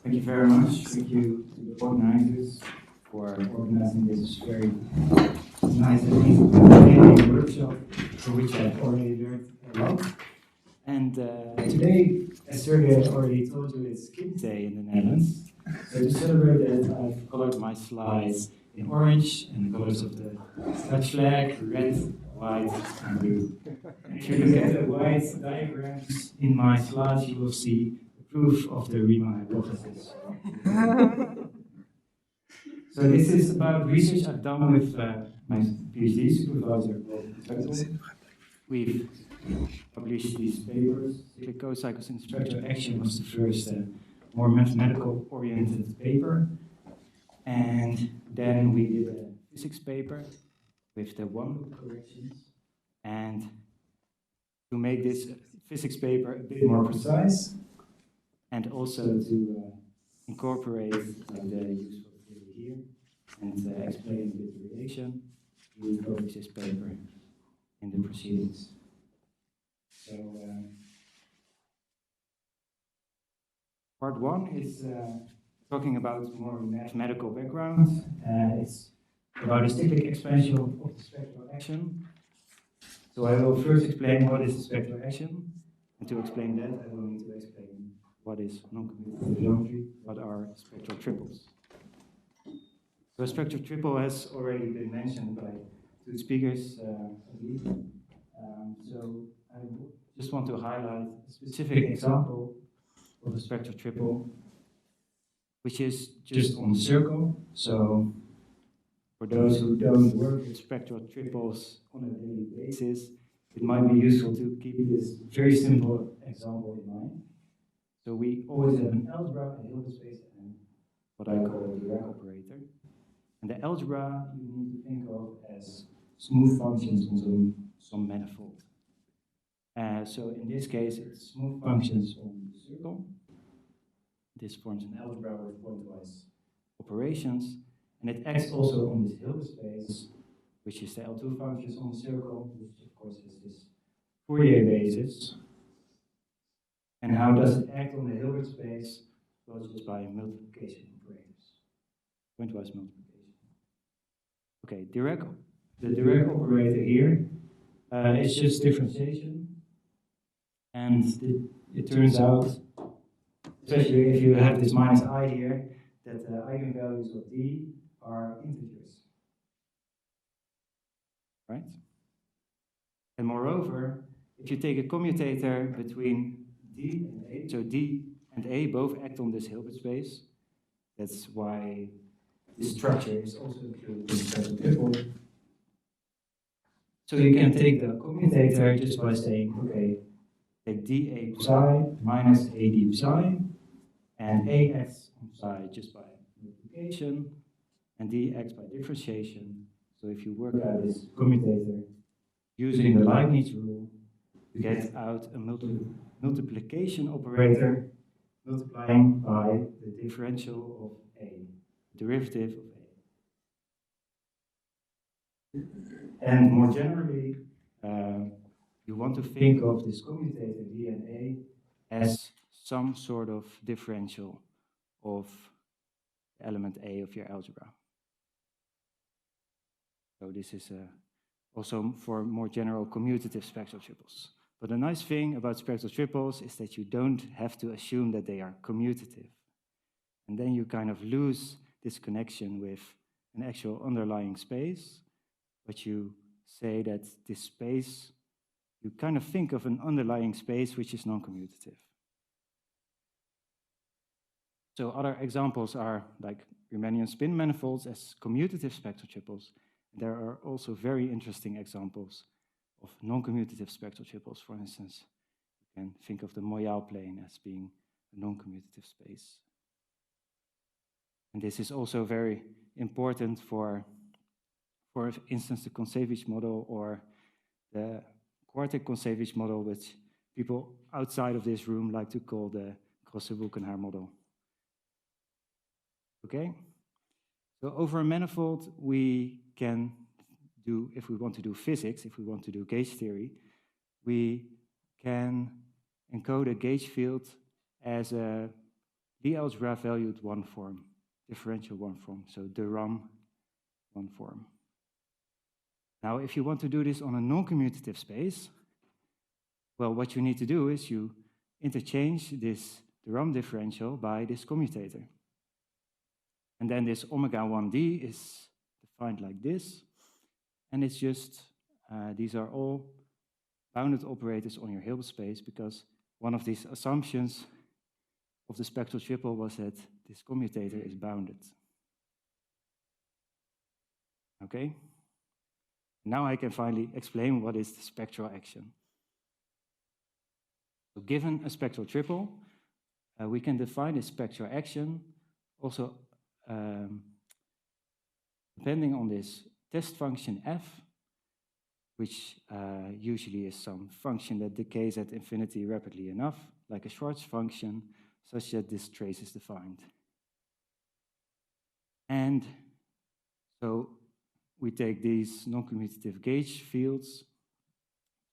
Thank you very much. Thank you to the organizers for organizing this very nice and entertaining workshop, for which I've already learned a lot. And today, as Sergey already told you, it's Kids Day in the Netherlands. So to celebrate that, I've colored my slides in orange and the colors of the Dutch flag, red, white, and blue. If you look at the white diagrams in my slides, you will see the proof of the Riemann hypothesis. So this is about research I've done with my PhD supervisor. We've published these papers. Cyclic cocycles in spectral action was the first more mathematical-oriented paper. And then we did a physics paper with the one-loop corrections. And to make this physics paper a bit more precise, and also to incorporate the useful theory here and explain a bit the relation, we published this paper in the proceedings. So part one is talking about more mathematical background. It's about a cyclic expansion of the spectral action. So I will first explain what is the spectral action, and to explain that I will need to explain what is non-commutative geometry, what are spectral triples. So a spectral triple has already been mentioned by two speakers, so I just want to highlight a specific example of a spectral triple, which is just on the circle. So for those who don't work with spectral triples on a daily basis, it might be useful to keep this very simple example in mind. So we always have an algebra, a Hilbert space, and what I call a Dirac operator. And the algebra you need to think of as smooth functions on some manifold. So in this case, it's smooth functions on the circle. This forms an algebra with pointwise operations. And it acts also on this Hilbert space, which is the L2 functions on the circle, which of course is this Fourier basis. And how does it act on the Hilbert space? Well, just by multiplication operators, pointwise multiplication. Okay, the Dirac operator here is just differentiation. And it turns out, especially if you have this minus I here, that the eigenvalues of D are integers, right? And moreover, if you take a commutator between D and A, so D and A both act on this Hilbert space. That's why this structure is also included in the spectral triple. So you can take the commutator just by saying, okay, take dA psi minus AD psi, and A acts on psi just by multiplication, and D acts by differentiation. So if you work out this commutator using the Leibniz rule, you get out a multiplication operator multiplying by the differential of A, the derivative of A. And more generally, you want to think of this commutator D and A as some sort of differential of the element A of your algebra. So this is also for more general commutative spectral triples. But the nice thing about spectral triples is that you don't have to assume that they are commutative. And then you kind of lose this connection with an actual underlying space, but you say that this space, you kind of think of an underlying space which is non-commutative. So other examples are like Riemannian spin manifolds as commutative spectral triples. There are also very interesting examples of non-commutative spectral triples. For instance, you can think of the Moyal plane as being a non-commutative space. And this is also very important for instance, the Concevic model or the quartic Concevic model, which people outside of this room like to call the Grosse-Wulkenhaar model. Okay? So over a manifold, we can do, if we want to do physics, if we want to do gauge theory, we can encode a gauge field as a the algebra valued one form, differential one form, so Dirac one form. Now, if you want to do this on a non-commutative space, well, what you need to do is you interchange this Dirac differential by this commutator. And then this omega 1d is defined like this. And it's just, these are all bounded operators on your Hilbert space, because one of these assumptions of the spectral triple was that this commutator is bounded. Okay? Now I can finally explain what is the spectral action. So given a spectral triple, we can define a spectral action also depending on this test function f, which usually is some function that decays at infinity rapidly enough, like a Schwarz function, such that this trace is defined. And so we take these non-commutative gauge fields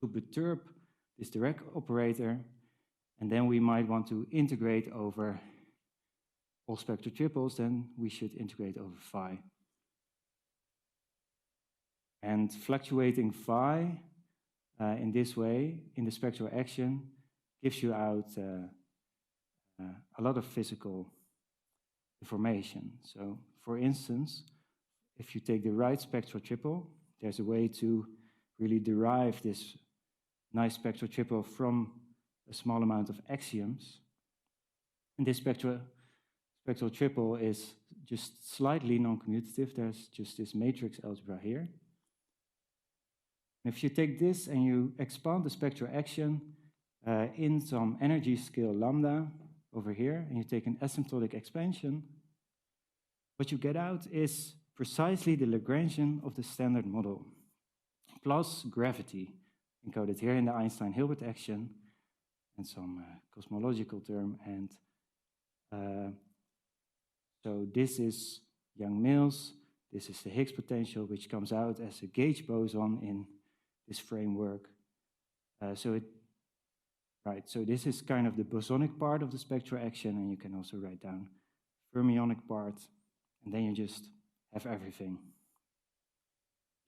to perturb this Dirac operator, and then we might want to integrate over all spectral triples, then we should integrate over phi. And fluctuating phi in this way, in the spectral action, gives you out a lot of physical information. So, for instance, if you take the right spectral triple, there's a way to really derive this nice spectral triple from a small amount of axioms. And this spectral triple is just slightly non-commutative. There's just this matrix algebra here. And if you take this and you expand the spectral action in some energy scale lambda over here, and you take an asymptotic expansion, what you get out is precisely the Lagrangian of the Standard Model, plus gravity, encoded here in the Einstein-Hilbert action, and some cosmological term. And so this is Young-Mills, this is the Higgs potential, which comes out as a gauge boson in this framework. So this is kind of the bosonic part of the spectral action, and you can also write down fermionic part, and then you just have everything.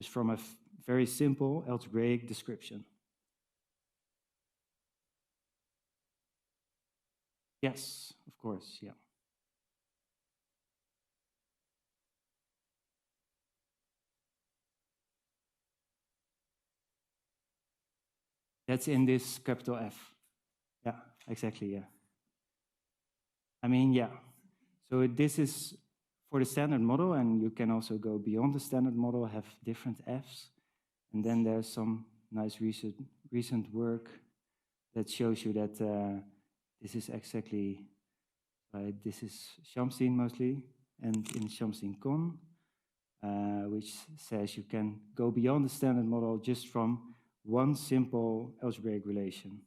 Just from a very simple algebraic description. Yes, of course, yeah. That's in this capital F. Yeah, exactly, yeah. I mean, yeah. So this is for the standard model, and you can also go beyond the standard model, have different Fs. And then there's some nice recent work that shows you that this is exactly, this is Chamseddine mostly, and in Chamseddine and Connes, which says you can go beyond the standard model just from one simple algebraic relation.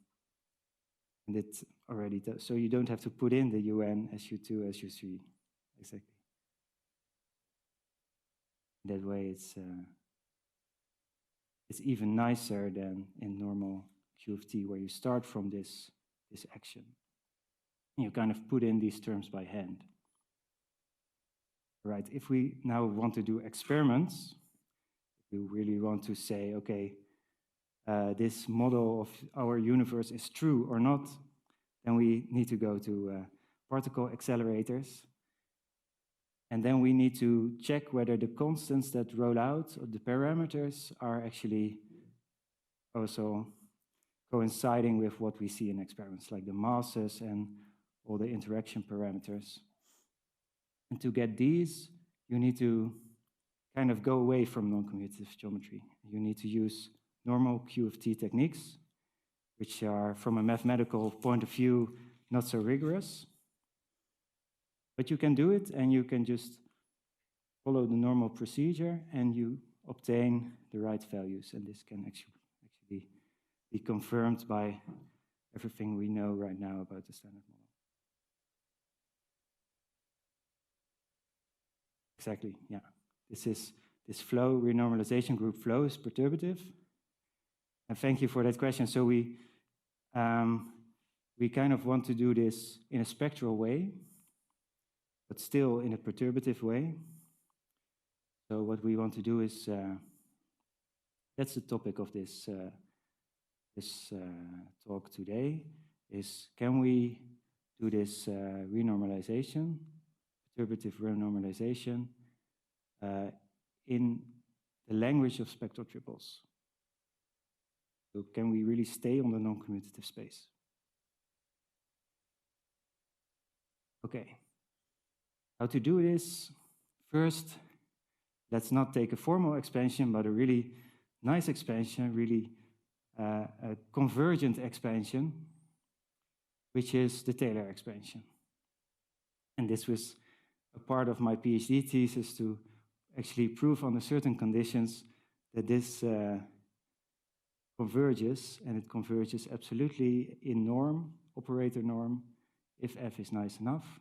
And it already does. So you don't have to put in the UN, SU2, SU3. Exactly. That way it's even nicer than in normal Q of T, where you start from this action. You kind of put in these terms by hand. Right, if we now want to do experiments, if we really want to say, okay, this model of our universe is true or not, then we need to go to particle accelerators. And then we need to check whether the constants that roll out, or the parameters, are actually also coinciding with what we see in experiments, like the masses and all the interaction parameters. And to get these, you need to kind of go away from non-commutative geometry. You need to use normal Q of T techniques, which are, from a mathematical point of view, not so rigorous. But you can do it, and you can just follow the normal procedure, and you obtain the right values. And this can actually be confirmed by everything we know right now about the standard model. Exactly, yeah. This flow, renormalization group flow, is perturbative. And thank you for that question. So we kind of want to do this in a spectral way. but still in a perturbative way. So what we want to do is, that's the topic of this, talk today, is can we do this renormalization, perturbative renormalization, in the language of spectral triples? So can we really stay on the non-commutative space? Okay, how to do this? First, let's not take a formal expansion, but a really nice expansion, really a convergent expansion, which is the Taylor expansion. And this was a part of my PhD thesis to actually prove under certain conditions that this converges, and it converges absolutely in norm, operator norm, if F is nice enough.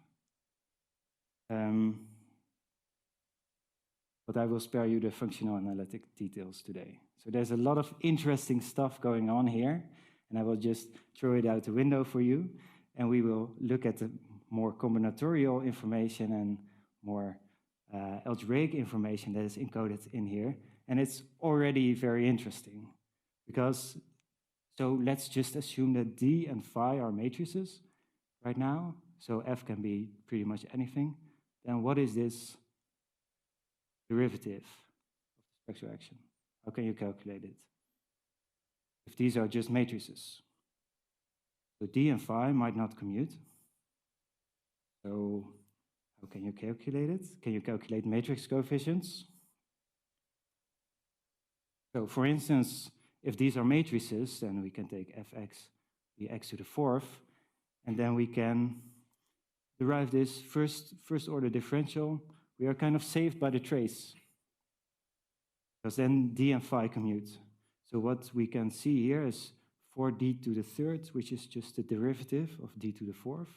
But I will spare you the functional analytic details today. So there's a lot of interesting stuff going on here, and I will just throw it out the window for you, and we will look at the more combinatorial information and more algebraic information that is encoded in here, and it's already very interesting, because, so let's just assume that D and phi are matrices right now, so F can be pretty much anything. Then what is this derivative of the spectral action? How can you calculate it? If these are just matrices. So D and phi might not commute. So how can you calculate it? Can you calculate matrix coefficients? So for instance, if these are matrices, then we can take fx be x to the fourth, and then we can derive this first order differential. We are kind of saved by the trace, because then D and phi commute. So what we can see here is 4d to the third, which is just the derivative of d to the fourth.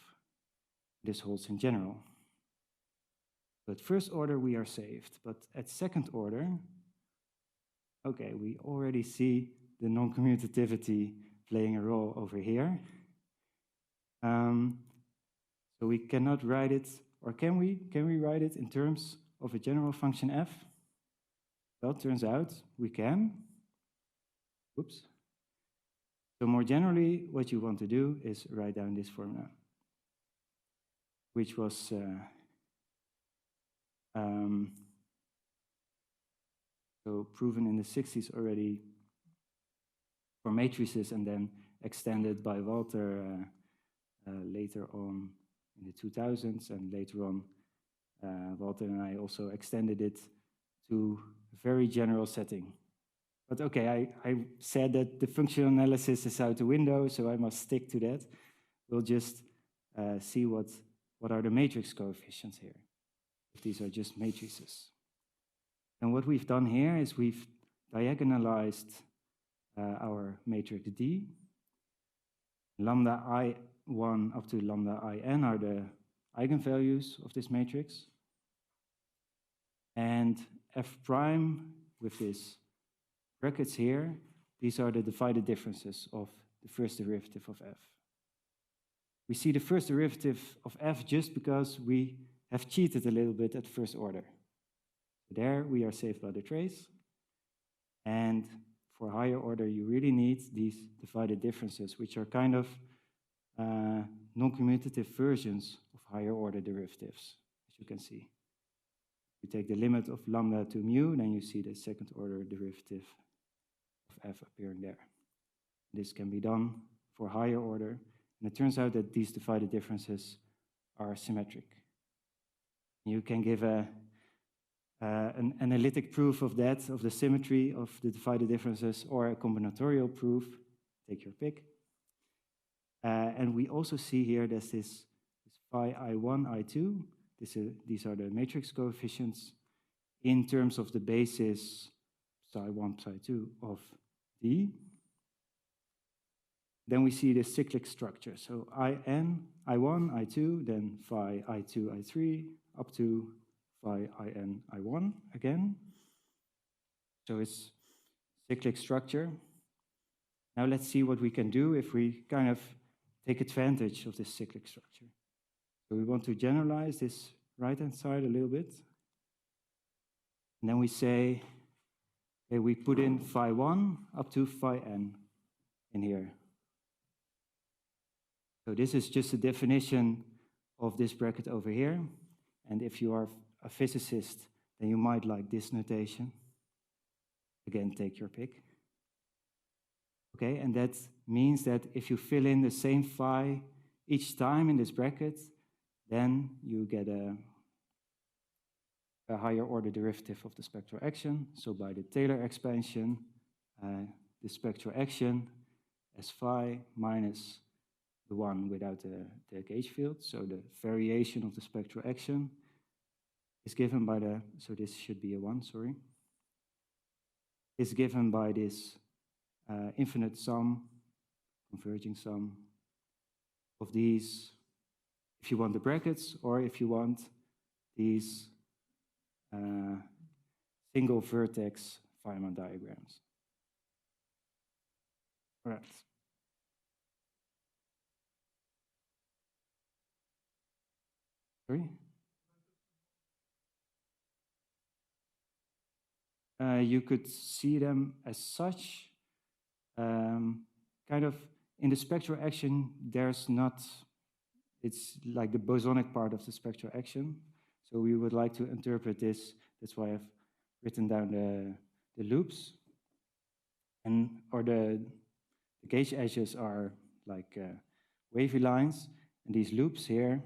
This holds in general. But first order, we are saved. But at second order, okay, we already see the non-commutativity playing a role over here. So we cannot write it, or can we? Can we write it in terms of a general function f? Well, it turns out we can. Oops. So more generally, what you want to do is write down this formula, which was so proven in the 60s already for matrices, and then extended by Walter later on in the 2000s, and later on Walter and I also extended it to a very general setting. But okay, I said that the functional analysis is out the window, so I must stick to that. We'll just see what are the matrix coefficients here, if these are just matrices. And what we've done here is we've diagonalized our matrix D. Lambda I1 up to lambda IN are the eigenvalues of this matrix. And F prime with this brackets here, these are the divided differences of the first derivative of F. We see the first derivative of F just because we have cheated a little bit at first order. So there we are saved by the trace. And for higher order, you really need these divided differences, which are kind of non-commutative versions of higher order derivatives, as you can see. You take the limit of lambda to mu, then you see the second order derivative of F appearing there. This can be done for higher order, and it turns out that these divided differences are symmetric. You can give an analytic proof of that, of the symmetry of the divided differences, or a combinatorial proof, take your pick. And we also see here there's this phi I1, I2. These are the matrix coefficients in terms of the basis psi1, psi2 of D. Then we see the cyclic structure. So IN, I1, I2, then phi I2, I3, up to phi IN, I1 again. So it's cyclic structure. Now let's see what we can do if we kind of take advantage of this cyclic structure. So we want to generalize this right-hand side a little bit. And then we say, okay, we put in phi 1 up to phi n in here. So this is just a definition of this bracket over here. And if you are a physicist, then you might like this notation. Again, take your pick. Okay, and that means that if you fill in the same phi each time in this bracket, then you get a higher order derivative of the spectral action. So by the Taylor expansion, the spectral action as phi minus the one without the gauge field. So the variation of the spectral action is given by the, so this should be a 1, sorry, is given by this infinite sum, converging sum of these, if you want the brackets, or if you want these single vertex Feynman diagrams. All right. Sorry? You could see them as such. Kind of in the spectral action, there's not, it's like the bosonic part of the spectral action. So we would like to interpret this. That's why I've written down the loops. And, or the gauge edges are like wavy lines. And these loops here,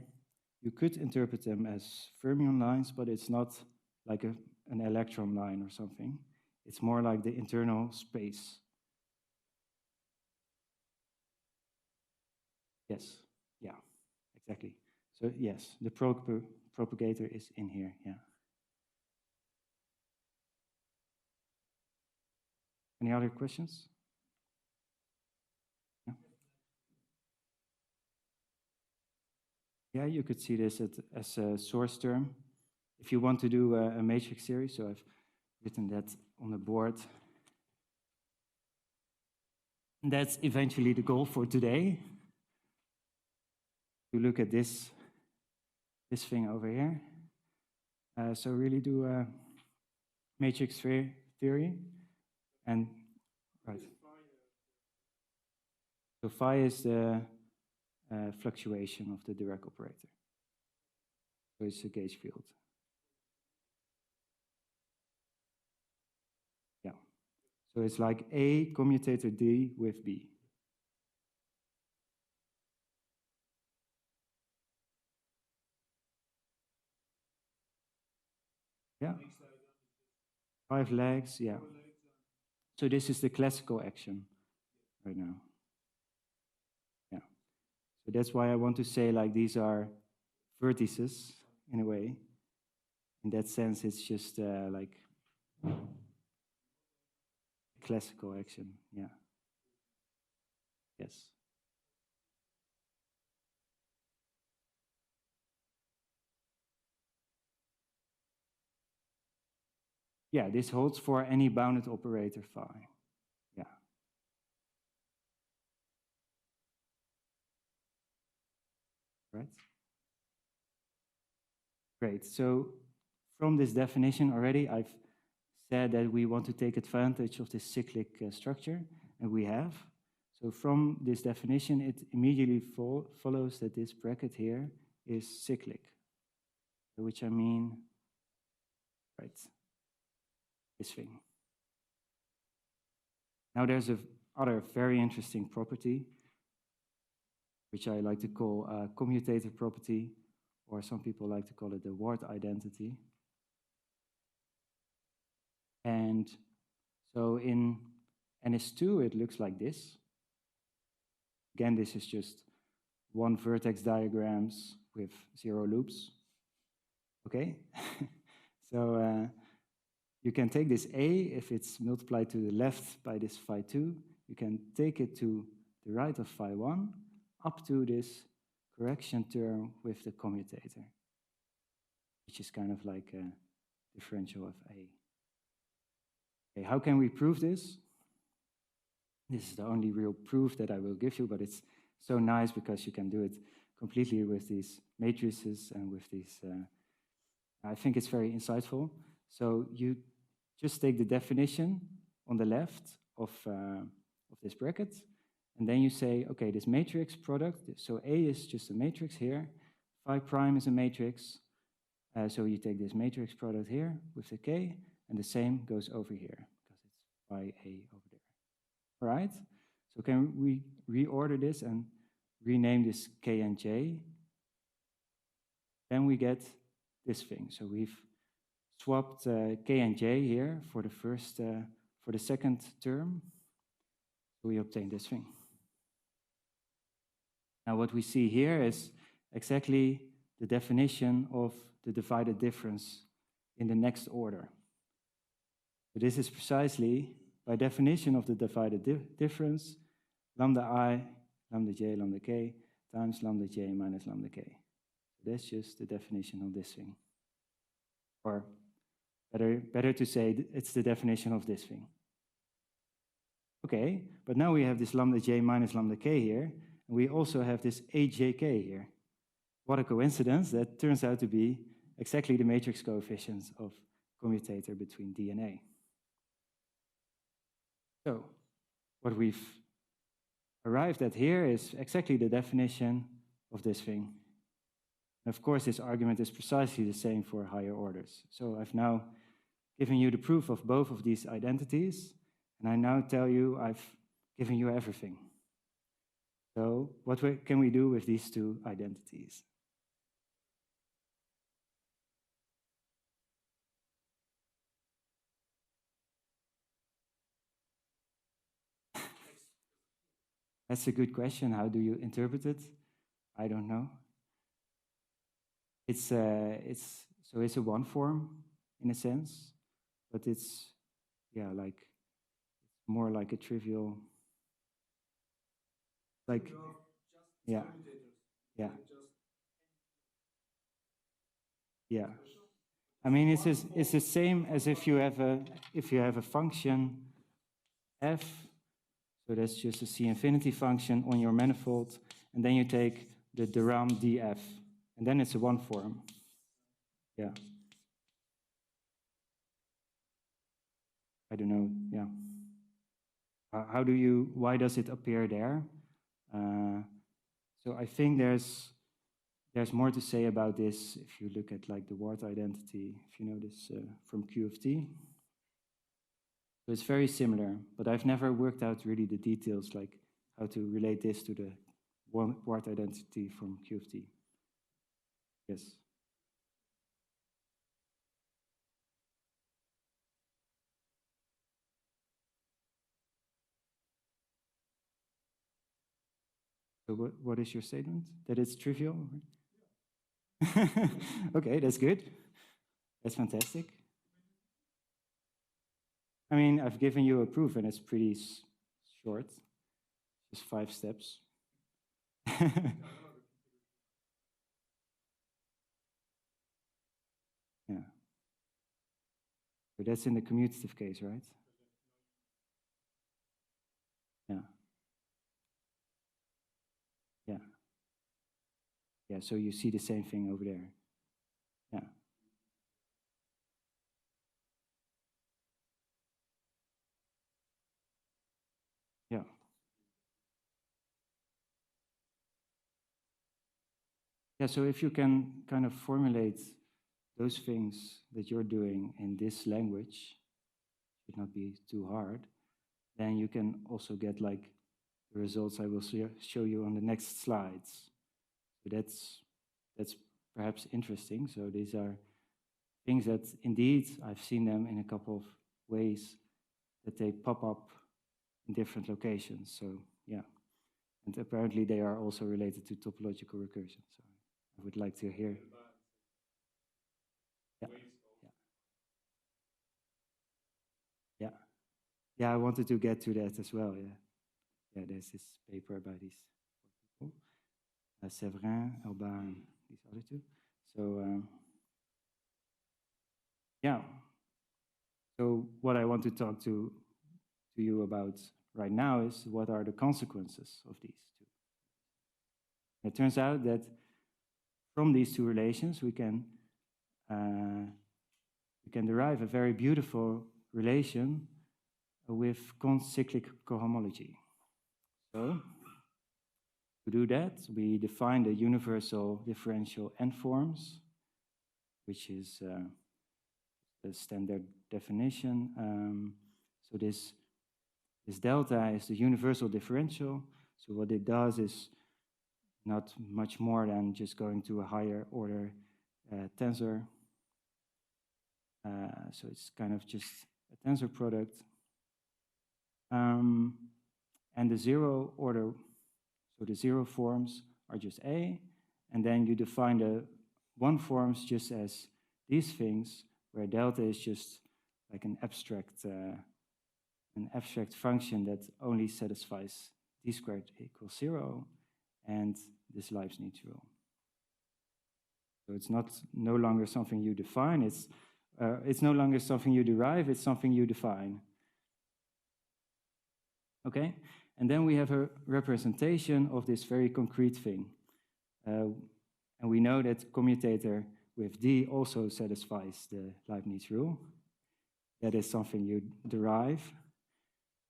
you could interpret them as fermion lines, but it's not like an electron line or something. It's more like the internal space. Yes, yeah, exactly. So yes, the propagator is in here, yeah. Any other questions? Yeah, yeah, you could see this as a source term. If you want to do a matrix series, so I've written that on the board. And that's eventually the goal for today. To look at this thing over here. So really do a matrix theory. And, right. So phi is the fluctuation of the Dirac operator. So it's a gauge field. Yeah. So it's like A commutator D with B. Yeah. 5 legs, yeah. So this is the classical action right now. Yeah. So that's why I want to say like these are vertices in a way. In that sense, it's just like classical action, yeah. Yes. Yeah, this holds for any bounded operator phi. Yeah. Right? Great. So from this definition already, I've said that we want to take advantage of this cyclic structure, and we have. So from this definition, it immediately follows that this bracket here is cyclic, which I mean, right, this thing. Now there's a other very interesting property, which I like to call a commutative property, or some people like to call it the Ward identity. And so in NS2, it looks like this. Again, this is just one vertex diagrams with 0 loops. Okay? So you can take this A, if it's multiplied to the left by this phi 2, you can take it to the right of phi 1, up to this correction term with the commutator, which is kind of like a differential of A. Okay, how can we prove this? This is the only real proof that I will give you, but it's so nice because you can do it completely with these matrices and with these I think it's very insightful. So you just take the definition on the left of this bracket, and then you say, okay, this matrix product, so A is just a matrix here, phi prime is a matrix, so you take this matrix product here with the K, and the same goes over here, because it's phi A over there. All right? So can we reorder this and rename this K and J? Then we get this thing. So we've swapped K and J here for the second term. So we obtain this thing. Now what we see here is exactly the definition of the divided difference in the next order. So this is precisely, by definition of the divided difference, lambda I, lambda j, lambda k, times lambda j minus lambda k. So that's just the definition of this thing. Or better to say, it's the definition of this thing. Okay, but now we have this lambda j minus lambda k here, and we also have this ajk here. What a coincidence, that turns out to be exactly the matrix coefficients of commutator between D and A. So what we've arrived at here is exactly the definition of this thing. And of course, this argument is precisely the same for higher orders. So I've now given you the proof of both of these identities, and I now tell you I've given you everything. So what can we do with these two identities? That's a good question. How do you interpret it? I don't know. It's a one form in a sense, but it's more like a trivial, like yeah. I mean, it's the same as if you have a function f. So that's just a C infinity function on your manifold, and then you take the Dirac df, and then it's a one form. Yeah. I don't know. Yeah. Why does it appear there? So I think there's more to say about this if you look at like the Ward identity, if you know this from Q of T. So it's very similar, but I've never worked out really the details, like how to relate this to the Ward identity from Q of T. Yes. So what is your statement? That it's trivial? Okay, that's good. That's fantastic. I mean, I've given you a proof, and it's pretty short, just 5 steps. Yeah. So that's in the commutative case, right? Yeah. Yeah. Yeah, so you see the same thing over there. Yeah. Yeah. Yeah, so if you can kind of formulate those things that you're doing in this language, should not be too hard, then you can also get like the results I will show you on the next slides. So that's perhaps interesting. So these are things that indeed I've seen them in a couple of ways that they pop up in different locations. So yeah, and apparently they are also related to topological recursion. So I would like to hear. Yeah, I wanted to get to that as well. Yeah, there's this paper by these 4 people, Séverin, Alban, these other 2. So yeah. So what I want to talk to you about right now is what are the consequences of these 2. It turns out that from these 2 relations we can we can derive a very beautiful relation with cocyclic cohomology. So, to do that, we define the universal differential n-forms, which is the standard definition. So this delta is the universal differential. So what it does is not much more than just going to a higher order tensor. So it's kind of just a tensor product. And the zero order, so the zero forms are just A, and then you define the one forms just as these things, where delta is just like an abstract function that only satisfies d squared equals 0 and this Leibniz rule. So it's no longer something you define, it's no longer something you derive, it's something you define. Okay, and then we have a representation of this very concrete thing. And we know that commutator with D also satisfies the Leibniz rule. That is something you derive.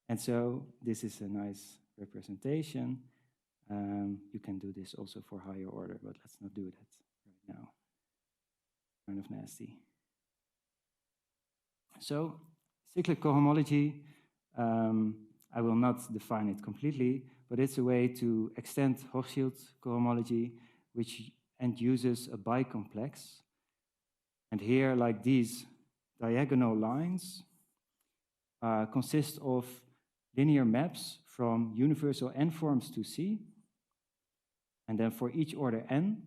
And so this is a nice representation. You can do this also for higher order, but let's not do that right now. Kind of nasty. So cyclic cohomology, I will not define it completely, but it's a way to extend Hochschild cohomology, which uses a bicomplex. And here, like these diagonal lines, consist of linear maps from universal n-forms to C, and then for each order n,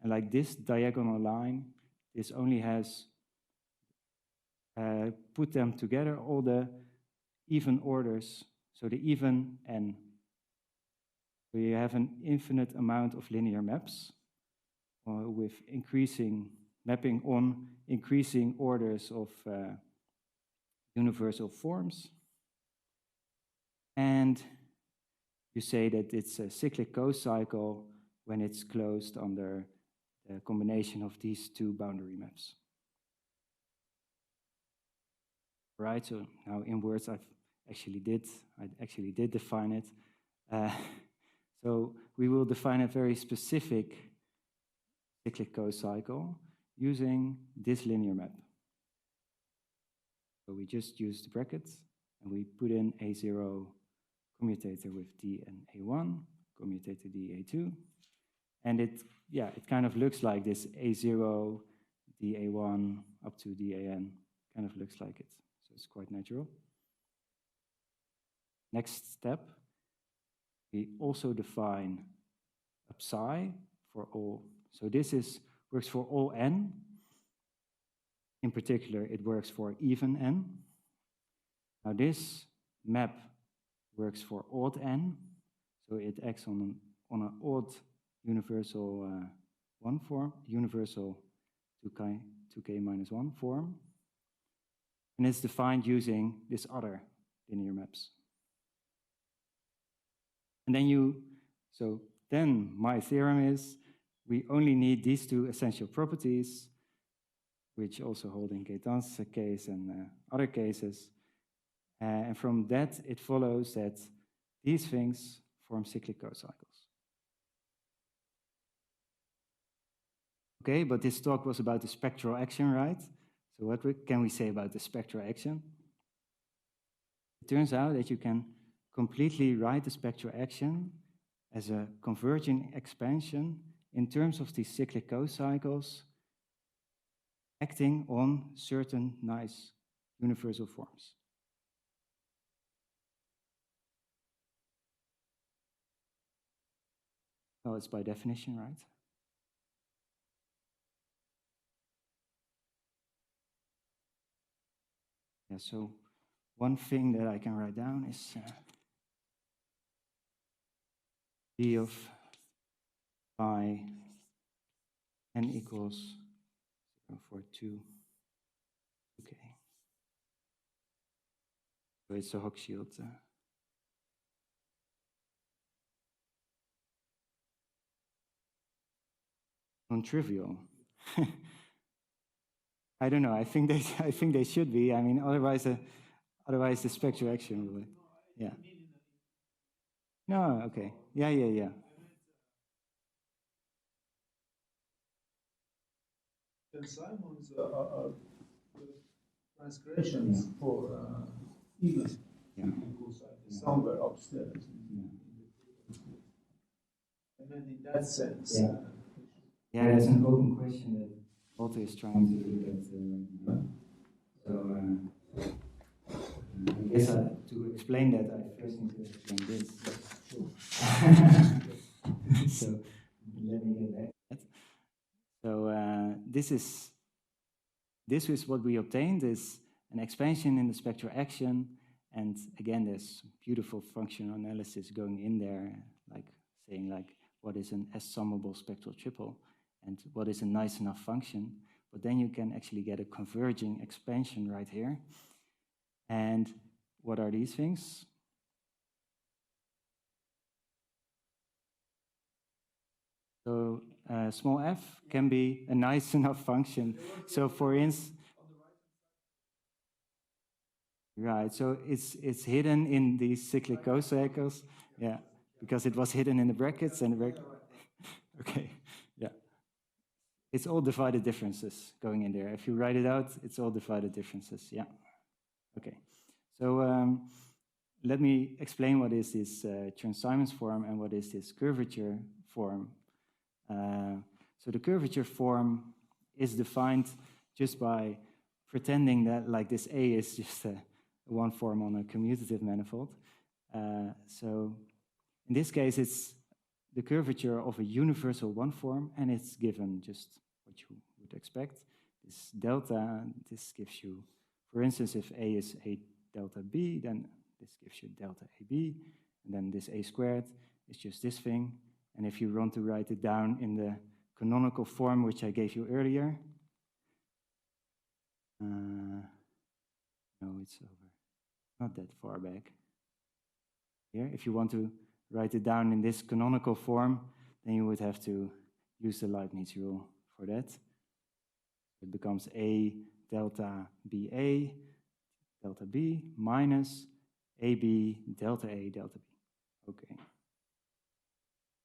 and like this diagonal line, this only has put them together, all the even orders, so the even n. So you have an infinite amount of linear maps with increasing mapping on increasing orders of universal forms. And you say that it's a cyclic cocycle when it's closed under the combination of these two boundary maps. Right, so now in words I actually did define it. So we will define a very specific cyclic cocycle using this linear map. So we just use the brackets and we put in A0 commutator with D and A1, commutator D A2. And it kind of looks like this A0, DA1 up to DAN, kind of looks like it. So it's quite natural. Next step, we also define a psi for all. So this works for all n. In particular, it works for even n. Now this map works for odd n. So it acts on an odd universal 1 form, universal 2k minus 1 form. And it's defined using this other linear maps. And then my theorem is we only need these two essential properties, which also hold in Gaetan's case and other cases. And from that, it follows that these things form cyclic cocycles. Okay, but this talk was about the spectral action, right? So what can we say about the spectral action? It turns out that you can completely write the spectral action as a converging expansion in terms of these cyclic cocycles acting on certain nice universal forms. Oh, it's by definition, right? Yeah, so one thing that I can write down is d of phi n equals 0.42. Okay. So it's a Hochschild. Non-trivial. I don't know. I think they I think they should be. I mean, otherwise the spectral action will. Yeah. No. Okay. Yeah. And Simon's are transgressions for even somewhere upstairs. And then in that sense. Yeah, that's an open question that Walter is trying to look at. So I guess to explain that, I first need to explain this. So let me get back to that. So this is what we obtained, is an expansion in the spectral action. And again, there's beautiful functional analysis going in there, like saying like what is an S-summable spectral triple and what is a nice enough function. But then you can actually get a converging expansion right here. And what are these things? So small f can be a nice enough function. So for instance, right, so it's hidden in these cyclic cocycles, yeah, because it was hidden in the brackets and okay, yeah. It's all divided differences going in there. If you write it out, it's all divided differences, yeah. Okay, so let me explain what is this Chern-Simons form and what is this curvature form. So the curvature form is defined just by pretending that like this A is just a one form on a commutative manifold. So in this case, it's the curvature of a universal one form, and it's given just what you would expect. This delta, this gives you, for instance, if A is A delta B, then this gives you delta AB, and then this A squared is just this thing. And if you want to write it down in the canonical form, which I gave you earlier, no, it's over. Not that far back. Here, if you want to write it down in this canonical form, then you would have to use the Leibniz rule for that. It becomes A delta BA delta B minus AB delta A delta B. Okay.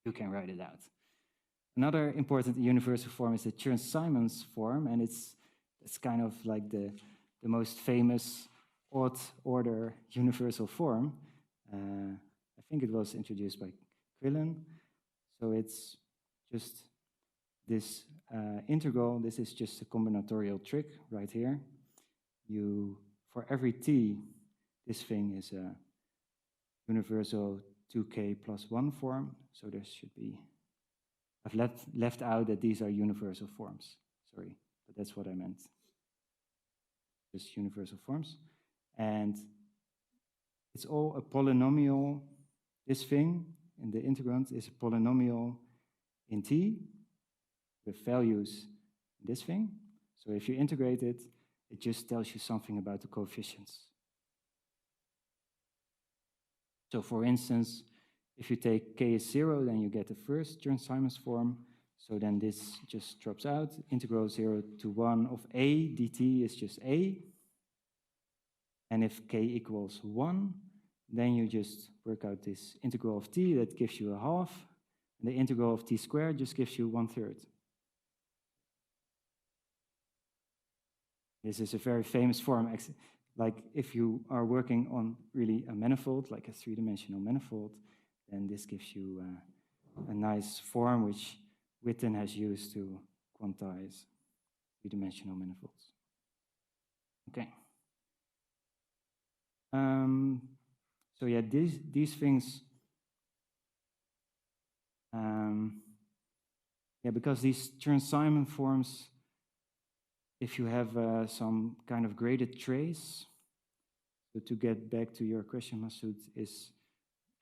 You can write it out. Another important universal form is the Chern-Simons form, and it's kind of like the most famous odd order universal form. I think it was introduced by Quillen. So it's just this integral. This is just a combinatorial trick right here. For every t, this thing is a universal 2k plus 1 form. So there should be, I've left out that these are universal forms. Sorry, but that's what I meant. Just universal forms. And it's all a polynomial. This thing in the integrand is a polynomial in t with values in this thing. So if you integrate it, it just tells you something about the coefficients. So for instance, if you take k is 0, then you get the first Chern-Simons form. So then this just drops out. Integral 0 to 1 of a dt is just a. And if k equals 1, then you just work out this integral of t that gives you a half. And the integral of t squared just gives you 1/3. This is a very famous form. Like if you are working on really a manifold, like a three-dimensional manifold, then this gives you a nice form which Witten has used to quantize three-dimensional manifolds. Okay. So yeah, these things, yeah, because these Chern-Simons forms, if you have some kind of graded trace, so to get back to your question, Masoud, is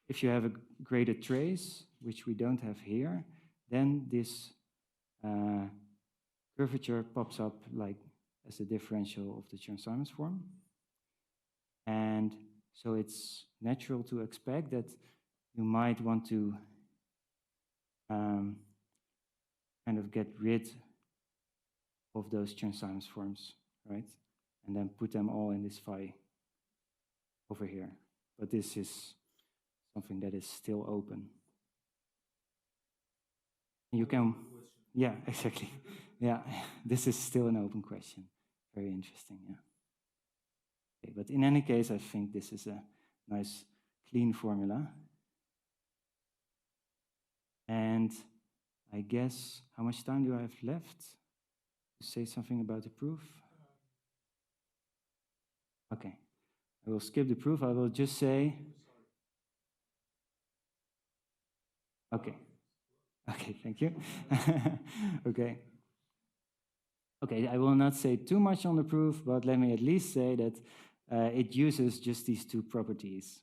if you have a graded trace, which we don't have here, then this curvature pops up like as a differential of the Chern-Simons form. And so it's natural to expect that you might want to kind of get rid of those Chern-Simons forms right? And then put them all in this phi over here. But this is something that is still open. You can, yeah, exactly. Yeah, this is still an open question. Very interesting, yeah. Okay, but in any case, I think this is a nice, clean formula. And I guess, how much time do I have left to say something about the proof? Okay, I will skip the proof. I will just say, okay. Okay, thank you. Okay. Okay, I will not say too much on the proof, but let me at least say that it uses just these two properties.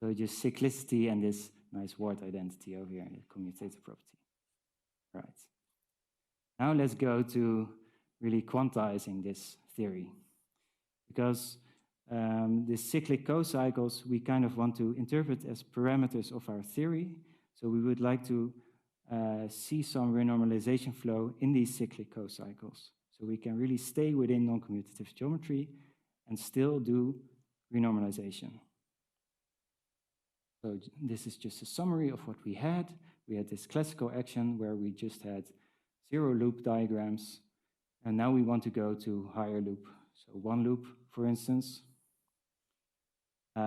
So just cyclicity and this nice word identity over here, the commutative property. Right. Now let's go to really quantizing this theory. Because the cyclic cocycles we kind of want to interpret as parameters of our theory. So we would like to see some renormalization flow in these cyclic cocycles. So we can really stay within non-commutative geometry and still do renormalization. So this is just a summary of what we had. We had this classical action where we just had zero loop diagrams. And now we want to go to higher loop. So one loop, for instance.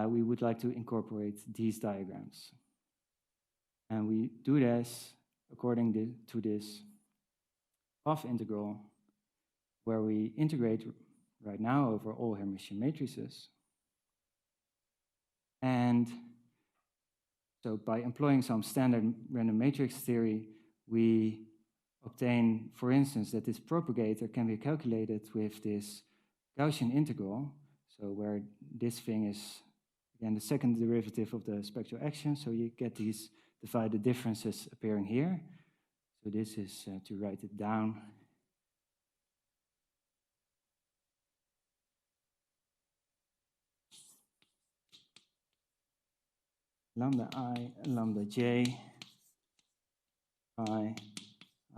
We would like to incorporate these diagrams. And we do this according to this path integral, where we integrate right now over all Hermitian matrices. And so by employing some standard random matrix theory, we obtain, for instance, that this propagator can be calculated with this Gaussian integral, so where this thing is, again, the second derivative of the spectral action, so you get these divided differences appearing here. So this is to write it down. Lambda I, lambda j, phi,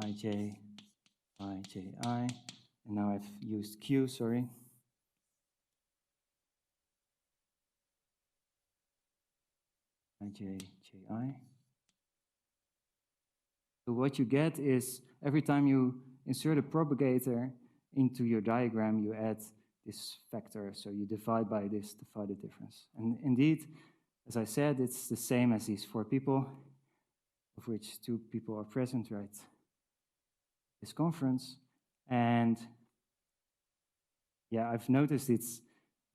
ij, phi ji. And now I've used q, sorry. Ij, ji. So what you get is every time you insert a propagator into your diagram, you add this factor. So you divide by this divided difference. And indeed, as I said, it's the same as these 4 people, of which 2 people are present, right? This conference. And yeah, I've noticed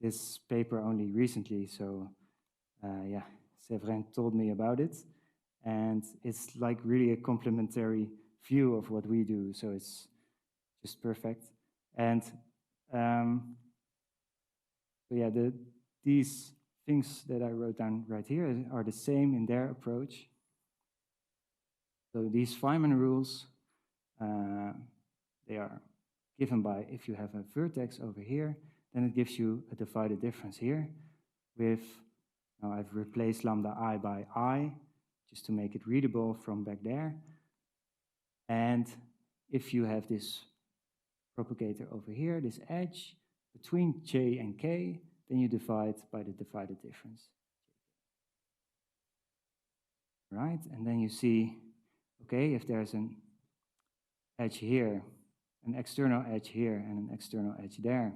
this paper only recently. So yeah, Séverin told me about it. And it's like really a complementary view of what we do. So it's just perfect. And so yeah, these things that I wrote down right here are the same in their approach. So these Feynman rules, they are given by, if you have a vertex over here, then it gives you a divided difference here with, now I've replaced lambda I by I, just to make it readable from back there. And if you have this propagator over here, this edge between j and k, then you divide by the divided difference. Right, and then you see, okay, if there's an edge here, an external edge here, and an external edge there,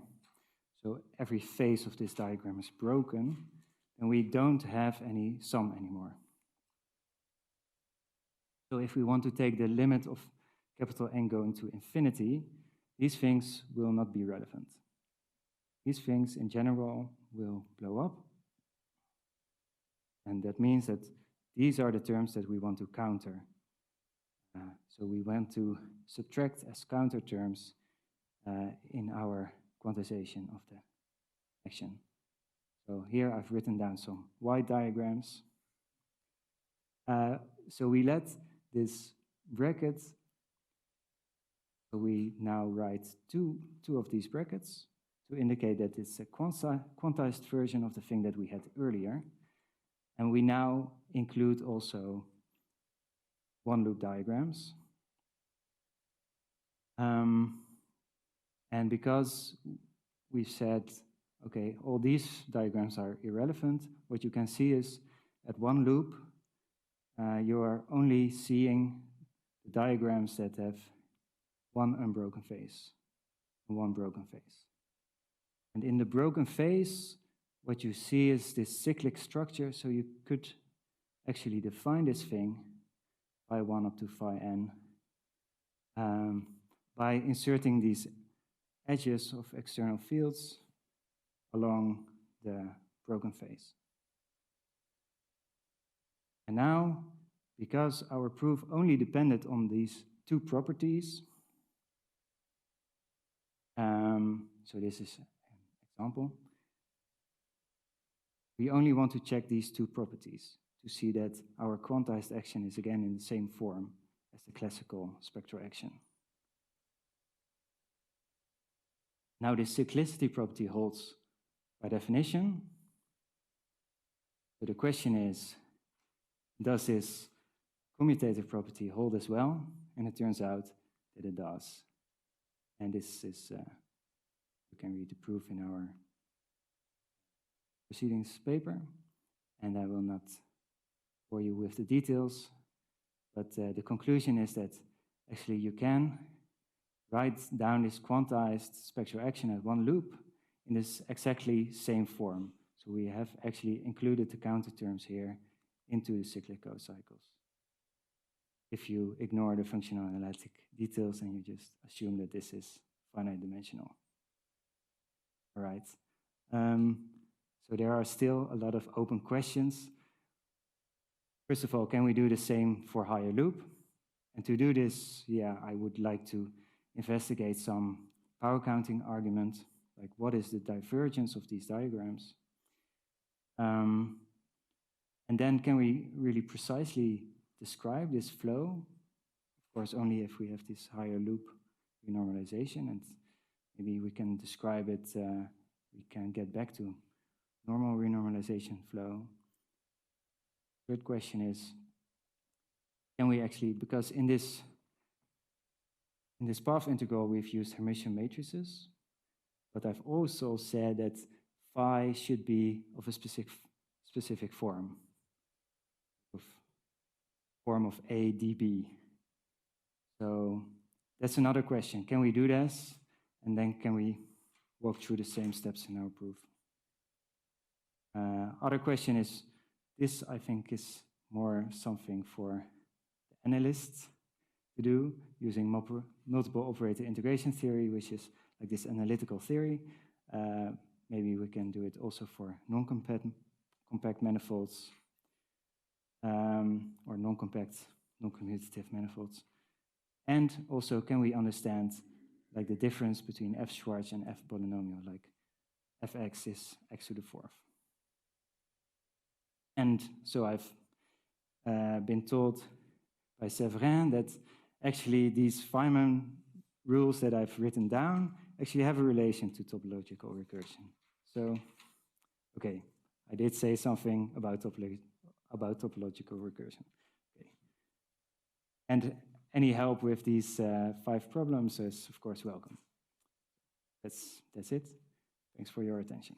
so every face of this diagram is broken, then we don't have any sum anymore. So if we want to take the limit of capital N going to infinity, these things will not be relevant. These things in general will blow up. And that means that these are the terms that we want to counter. So we want to subtract as counter terms in our quantization of the action. So here I've written down some Y diagrams. So we let this bracket, so we now write two of these brackets to indicate that it's a quantized version of the thing that we had earlier. And we now include also one loop diagrams. And And because we've said, okay, all these diagrams are irrelevant, what you can see is at one loop, you are only seeing the diagrams that have one unbroken phase and one broken phase. And in the broken phase, what you see is this cyclic structure, so you could actually define this thing by 1 up to phi n by inserting these edges of external fields along the broken phase. And now, because our proof only depended on these two properties, so this is an example, we only want to check these two properties to see that our quantized action is again in the same form as the classical spectral action. Now this cyclicity property holds by definition. So the question is, does this commutative property hold as well? And it turns out that it does. And this is, you can read the proof in our proceedings paper, and I will not bore you with the details, but the conclusion is that actually you can write down this quantized spectral action at one loop in this exactly same form. So we have actually included the counter terms here into the cyclic cocycles. If you ignore the functional analytic details and you just assume that this is finite dimensional. All right. So there are still a lot of open questions. First of all, can we do the same for higher loop? And to do this, yeah, I would like to investigate some power counting argument, like what is the divergence of these diagrams? And then can we really precisely describe this flow? Of course, only if we have this higher loop renormalization, and maybe we can describe it, we can get back to normal renormalization flow. Third question is, can we actually, because in this path integral we've used Hermitian matrices, but I've also said that phi should be of a specific form, of A dB. So that's another question. Can we do this? And then can we walk through the same steps in our proof? Other question is, this I think is more something for the analysts to do using multiple operator integration theory, which is like this analytical theory. Maybe we can do it also for non-compact manifolds or non-compact, non-commutative manifolds. And also, can we understand like the difference between f Schwarz and f polynomial, like fx is x to the fourth. And so I've been told by Séverin that actually these Feynman rules that I've written down actually have a relation to topological recursion. So, okay, I did say something about topological recursion. Okay. And any help with these 5 problems is, of course, welcome. That's it. Thanks for your attention.